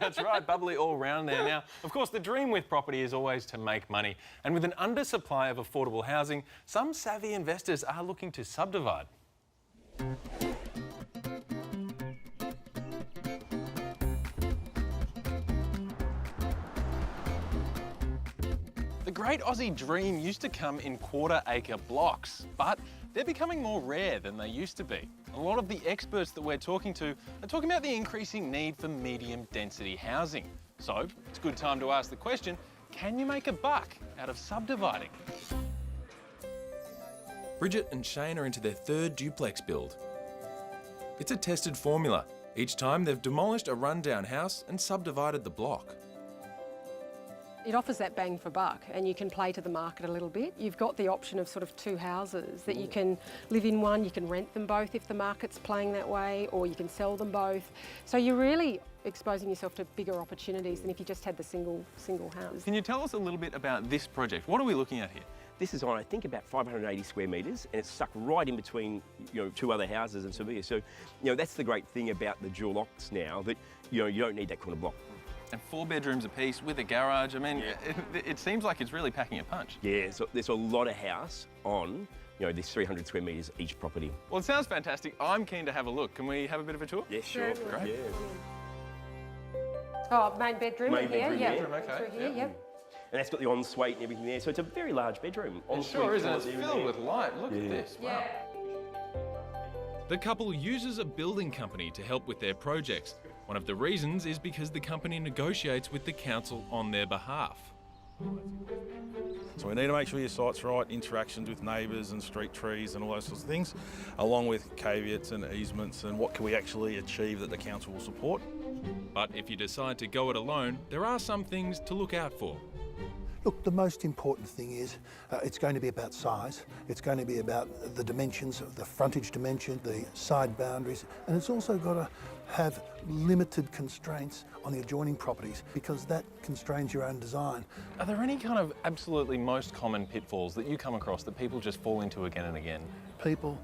That's right, bubbly all round there. Now, of course, the dream with property is always to make money. And with an undersupply of affordable housing, some savvy investors are looking to subdivide. The great Aussie dream used to come in quarter-acre blocks, but they're becoming more rare than they used to be. A lot of the experts that we're talking to are talking about the increasing need for medium-density housing. So it's a good time to ask the question, can you make a buck out of subdividing? Bridget and Shane are into their third duplex build. It's a tested formula. Each time they've demolished a rundown house and subdivided the block. It offers that bang for buck, and you can play to the market a little bit. You've got the option of sort of two houses that you can live in one, you can rent them both if the market's playing that way, or you can sell them both. So you're really exposing yourself to bigger opportunities than if you just had the single house. Can you tell us a little bit about this project? What are we looking at here? This is on, I think, about 580 square metres, and it's stuck right in between, two other houses in Sevilla. So, that's the great thing about the dual locks now, that, you don't need that kind of block. And 4 bedrooms apiece with a garage. I mean, it seems like it's really packing a punch. Yeah, so there's a lot of house on, this 300 square metres each property. Well, it sounds fantastic. I'm keen to have a look. Can we have a bit of a tour? Yeah, sure. Great. Yeah. Oh, main bedroom Main here, bedroom, yeah. yeah. Okay, Through here, yep. And that's got the ensuite and everything there, so it's a very large bedroom. It sure is, and it's filled with light. Look at this. Wow. Yeah. The couple uses a building company to help with their projects. One of the reasons is because the company negotiates with the council on their behalf. So we need to make sure your site's right, interactions with neighbours and street trees and all those sorts of things, along with caveats and easements and what can we actually achieve that the council will support. But if you decide to go it alone, there are some things to look out for. Look, the most important thing is it's going to be about size. It's going to be about the dimensions, the frontage dimension, the side boundaries, and it's also got to have limited constraints on the adjoining properties because that constrains your own design. Are there any kind of absolutely most common pitfalls that you come across that people just fall into again and again? People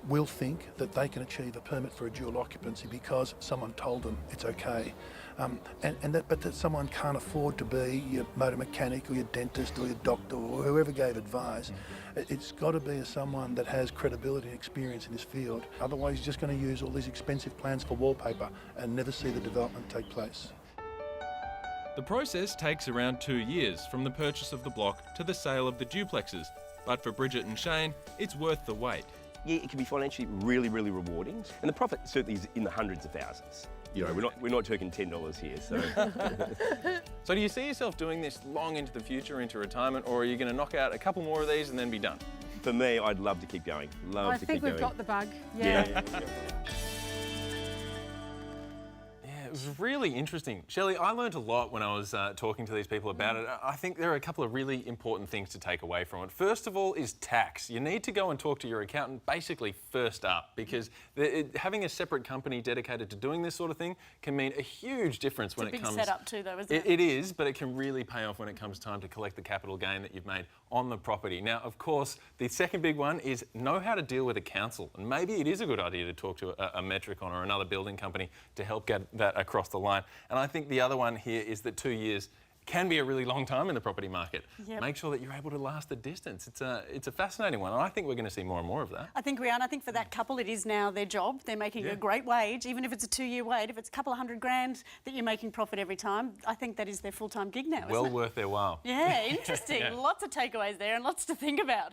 will think that they can achieve a permit for a dual occupancy because someone told them it's okay. But that someone can't afford to be your motor mechanic or your dentist or your doctor or whoever gave advice. It's got to be someone that has credibility and experience in this field. Otherwise, you're just going to use all these expensive plans for wallpaper and never see the development take place. The process takes around 2 years from the purchase of the block to the sale of the duplexes. But for Bridget and Shane, it's worth the wait. Yeah, it can be financially really, really rewarding. And the profit certainly is in the hundreds of thousands. We're not talking $10 here, so. So do you see yourself doing this long into the future, into retirement, or are you going to knock out a couple more of these and then be done? For me, I'd love to keep going. I think we've got the bug, yeah. It was really interesting. Shelley, I learned a lot when I was talking to these people about it. I think there are a couple of really important things to take away from it. First of all is tax. You need to go and talk to your accountant basically first up because having a separate company dedicated to doing this sort of thing can mean a huge difference when it comes... It's a big setup too though, isn't it? It is, but it can really pay off when it comes time to collect the capital gain that you've made on the property. Now, of course, the second big one is know how to deal with a council. And maybe it is a good idea to talk to a Metricon or another building company to help get that across the line. And I think the other one here is that 2 years can be a really long time in the property market. Yep. Make sure that you're able to last the distance. It's a fascinating one, and I think we're going to see more and more of that. I think we are, and I think for that couple it is now their job. They're making a great wage, even if it's a 2-year wait. If it's a couple of $100,000 that you're making profit every time, I think that is their full-time gig now, Well isn't it? worth their while. Yeah, interesting. Lots of takeaways there and lots to think about.